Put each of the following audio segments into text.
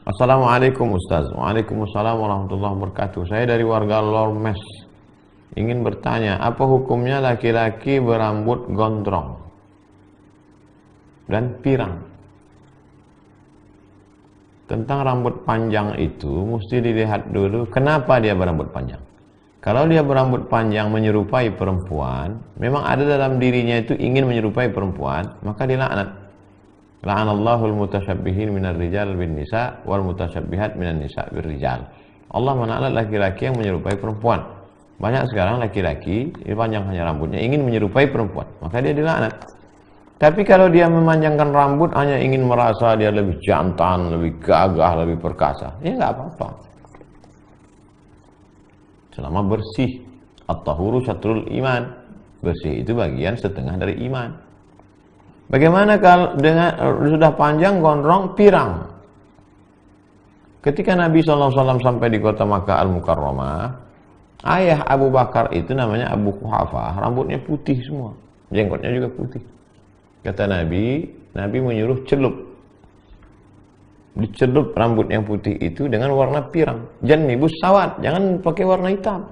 Assalamualaikum Ustaz. Waalaikumsalam warahmatullahi wabarakatuh. Saya dari warga Lormes. Ingin bertanya, apa hukumnya laki-laki berambut gondrong dan pirang? Tentang rambut panjang itu, mesti dilihat dulu kenapa dia berambut panjang. Kalau dia berambut panjang menyerupai perempuan, memang ada dalam dirinya itu ingin menyerupai perempuan, maka dilaknat. La'anallahu al-mutasyabbihin minar rijal bin nisa wal mutasyabbihat minan nisa bir rijal. Allah melaknat laki-laki yang menyerupai perempuan. Banyak sekarang laki-laki panjang hanya rambutnya ingin menyerupai perempuan, maka dia dilaknat. Tapi kalau dia memanjangkan rambut hanya ingin merasa dia lebih jantan, lebih gagah, lebih perkasa, ya nggak apa-apa. Selama bersih. At-tahuru syatrul iman. Bersih itu bagian setengah dari iman. Bagaimana kalau dengan sudah panjang, gondrong, pirang? Ketika Nabi SAW sampai di kota Makkah Al-Mukarramah, ayah Abu Bakar itu namanya Abu Quhafah, rambutnya putih semua, jenggotnya juga putih. Kata Nabi menyuruh celup. Dicelup rambut yang putih itu dengan warna pirang. Jannibus sawat, jangan pakai warna hitam.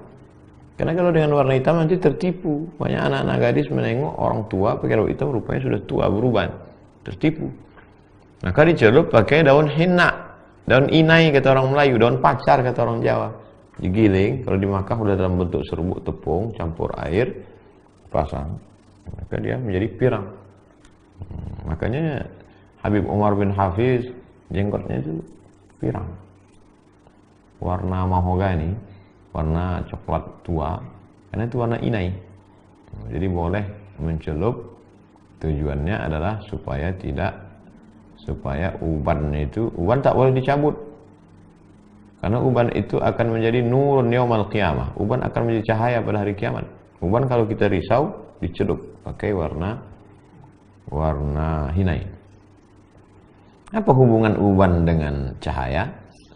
Karena kalau dengan warna hitam nanti tertipu. Banyak anak-anak gadis menengok orang tua pakai rambut hitam, rupanya sudah tua, beruban. Tertipu. Maka dicelup pakai daun henna, daun inai kata orang Melayu, daun pacar kata orang Jawa. Digiling, kalau di Makkah udah dalam bentuk serbuk tepung, campur air, pasang. Maka dia menjadi pirang. Makanya Habib Umar bin Hafiz, jenggotnya itu pirang. Warna mahogani, warna coklat tua, karena itu warna inai. Jadi boleh mencelup, tujuannya adalah supaya uban tak boleh dicabut. Karena uban itu akan menjadi nurun yaumal qiyamah. Uban akan menjadi cahaya pada hari kiamat. Uban kalau kita risau, dicelup pakai warna hinai. Apa hubungan uban dengan cahaya?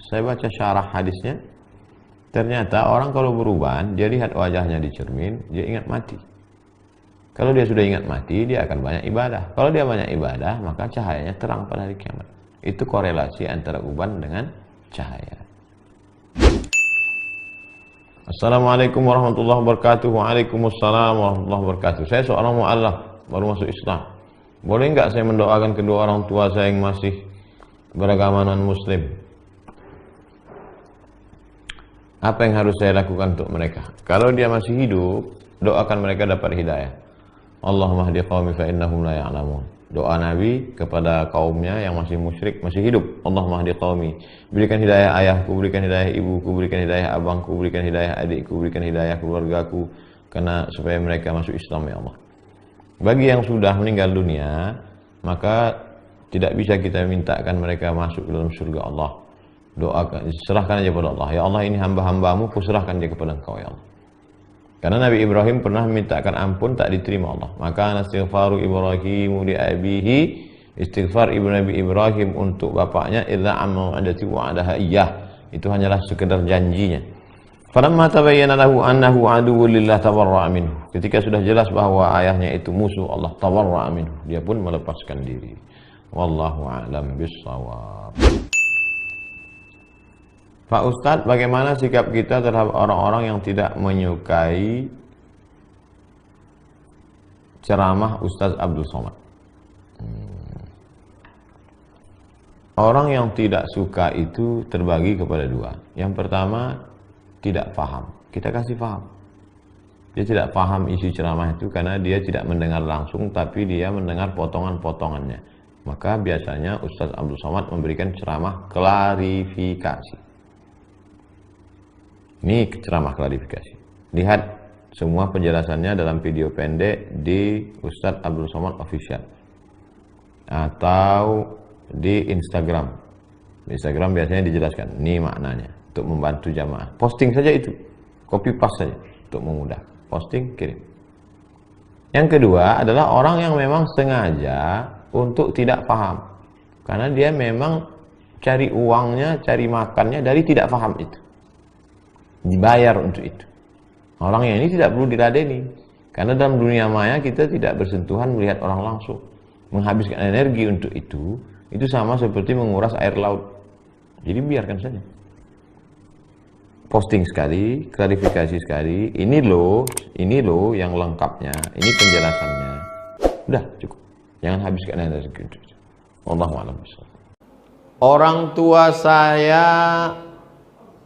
Saya baca syarah hadisnya. Ternyata orang kalau beruban, dia lihat wajahnya di cermin, dia ingat mati. Kalau dia sudah ingat mati, dia akan banyak ibadah. Kalau dia banyak ibadah, maka cahayanya terang pada hari kiamat. Itu korelasi antara uban dengan cahaya. Assalamualaikum warahmatullahi wabarakatuh. Waalaikumsalam warahmatullahi wabarakatuh. Saya seorang mu'allaf, baru masuk Islam. Boleh nggak saya mendoakan kedua orang tua saya yang masih beragama non-muslim? Apa yang harus saya lakukan untuk mereka? Kalau dia masih hidup, doakan mereka dapat hidayah. Allahumma hdi qaumi fa innahum la ya'lamun. Doa Nabi kepada kaumnya yang masih musyrik, masih hidup. Allahumma hdi qaumi. Berikan hidayah ayahku, berikan hidayah ibuku, berikan hidayah abangku, berikan hidayah adikku, berikan hidayah keluargaku, karena supaya mereka masuk Islam ya Allah. Bagi yang sudah meninggal dunia, maka tidak bisa kita mintakan mereka masuk ke dalam surga Allah. Doakan, serahkan aja kepada Allah. Ya Allah, ini hamba-hambamu, kuserahkan dia kepada Engkau ya Allah. Karena Nabi Ibrahim pernah mintakan ampun, tak diterima Allah. Maka istighfaru Ibrahimu li abihi, istighfar ibu Nabi Ibrahim untuk bapaknya, illa amma adati wa'adaha iyyah. Itu hanyalah sekedar janjinya. Falamma tabayyana lahu annahu aduwwun lillah tabarra'a minhu. Ketika sudah jelas bahwa ayahnya itu musuh Allah, tabarra'a minhu, dia pun melepaskan diri. Wallahu a'lam bissawab. Pak Ustadz, bagaimana sikap kita terhadap orang-orang yang tidak menyukai ceramah Ustadz Abdul Somad? Orang yang tidak suka itu terbagi kepada dua. Yang pertama, tidak paham. Kita kasih paham. Dia tidak paham isi ceramah itu karena dia tidak mendengar langsung, tapi dia mendengar potongan-potongannya. Maka biasanya Ustadz Abdul Somad memberikan ceramah klarifikasi. Ini ceramah klarifikasi. Lihat semua penjelasannya dalam video pendek di Ustadz Abdul Somad Official atau di Instagram. Di Instagram biasanya dijelaskan, ini maknanya untuk membantu jamaah. Posting saja itu, copy paste saja untuk memudah. Posting, kirim. Yang kedua adalah orang yang memang sengaja untuk tidak paham, karena dia memang cari uangnya, cari makannya dari tidak paham itu. Dibayar untuk itu. Orang yang ini tidak perlu diladeni, karena dalam dunia maya kita tidak bersentuhan melihat orang langsung. Menghabiskan energi untuk itu sama seperti menguras air laut. Jadi biarkan saja. Posting sekali, klarifikasi sekali, ini loh yang lengkapnya, ini penjelasannya. Udah cukup. Jangan habiskan energi. Wallahu a'lam bishawab. Orang tua saya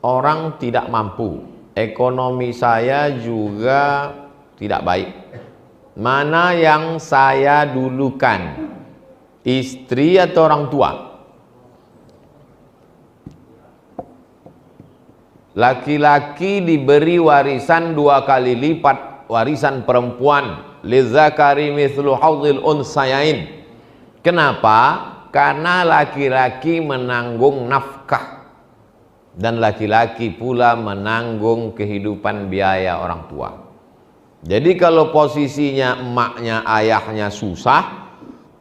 orang tidak mampu. Ekonomi saya juga tidak baik. Mana yang saya dulukan? Istri atau orang tua? Laki-laki diberi warisan 2 kali lipat warisan perempuan. Lidzakari mithlu hadzil unsayain. Kenapa? Karena laki-laki menanggung nafkah dan laki-laki pula menanggung kehidupan biaya orang tua. Jadi kalau posisinya emaknya, ayahnya susah,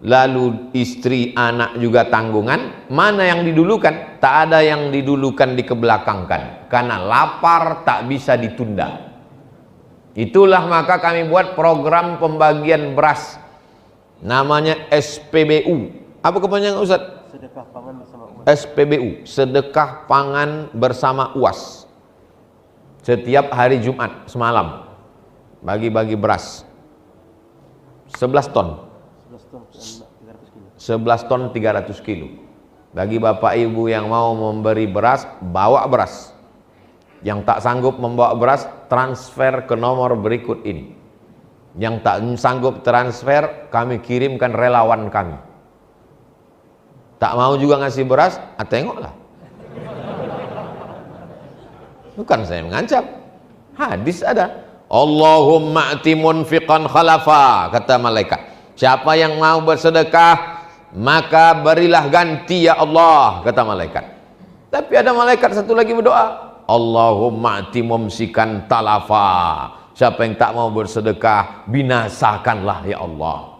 lalu istri, anak juga tanggungan, mana yang didulukan? Tak ada yang didulukan, dikebelakangkan. Karena lapar tak bisa ditunda. Itulah maka kami buat program pembagian beras. Namanya SPBU. Apa kepanjangan Ustaz? Sedekah pangan bersama UAS. SPBU, Sedekah Pangan Bersama UAS. Setiap hari Jumat semalam bagi-bagi beras 11 ton. 11 ton 300 kilo. Bagi bapak ibu yang mau memberi beras, bawa beras. Yang tak sanggup membawa beras, transfer ke nomor berikut ini. Yang tak sanggup transfer, kami kirimkan relawan kami. Tak mau juga ngasih beras, tengoklah. Bukan saya mengancam. Hadis ada. Allahumma ati munfiqan khalafa, kata malaikat. Siapa yang mau bersedekah, maka berilah ganti ya Allah, kata malaikat. Tapi ada malaikat satu lagi berdoa, Allahumma ati mumsikan talafa. Siapa yang tak mau bersedekah, binasakanlah ya Allah.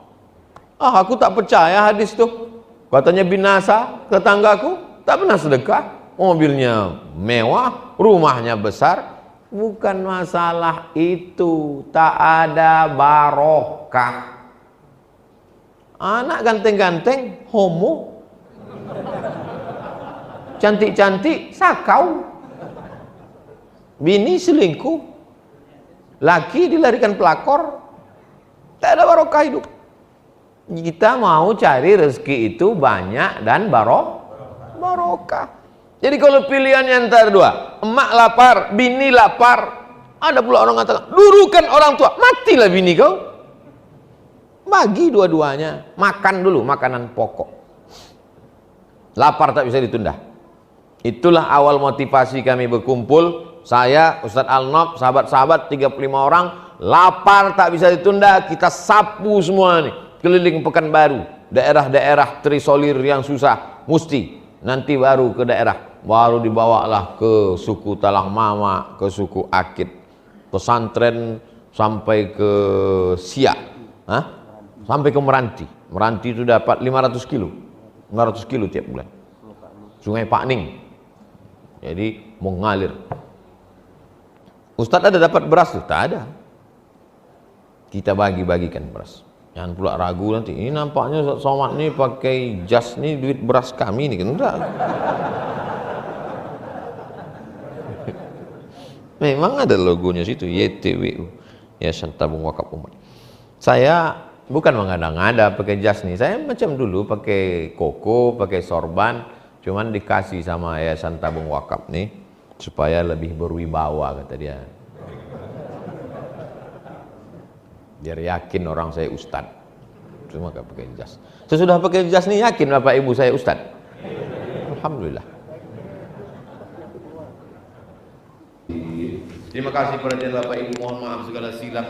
Aku tak percaya hadis tuh. Katanya binasa, tetanggaku tak pernah sedekah, mobilnya mewah, rumahnya besar. Bukan masalah itu, tak ada barokah. Anak ganteng-ganteng, homo. Cantik-cantik, sakau. Bini selingkuh. Laki dilarikan pelakor. Tak ada barokah hidup. Kita mau cari rezeki itu banyak dan barokah. Jadi kalau pilihannya antara dua, emak lapar, bini lapar, ada pula orang katakan, durukan orang tua, matilah bini kau. Bagi dua-duanya, makan dulu makanan pokok. Lapar tak bisa ditunda. Itulah awal motivasi kami berkumpul. Saya, Ustadz Al-Nob, sahabat-sahabat 35 orang, lapar tak bisa ditunda, kita sapu semua nih. Keliling Pekanbaru, daerah-daerah terisolir yang susah, mesti nanti baru ke daerah, baru dibawalah ke suku Talang Mama, ke suku Akit, pesantren sampai ke Siak, sampai ke Meranti. Meranti itu dapat 500 kilo tiap bulan. Sungai Pakning, jadi mengalir. Ustadz ada dapat beras tuh? Tak ada. Kita bagi-bagikan beras. Jangan pula ragu nanti, ini nampaknya Ustaz Somad nih pakai jas nih duit beras kami nih, kan enggak. Memang ada logonya situ, YTWU, Yayasan Tabung Wakaf Umat. Saya bukan mengada-ngada pakai jas nih, saya macam dulu pakai koko, pakai sorban, cuman dikasih sama Yayasan Tabung Wakaf nih supaya lebih berwibawa, kata dia. Biar yakin orang saya ustad. Cuma gak pakai jas. Sesudah pakai jas nih yakin bapak ibu saya ustad. Alhamdulillah. Terima kasih perhatian bapak ibu. Mohon maaf segala silap,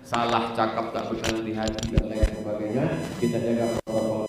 salah cakap tak berkenan di hati dan lain sebagainya. Kita jaga protokol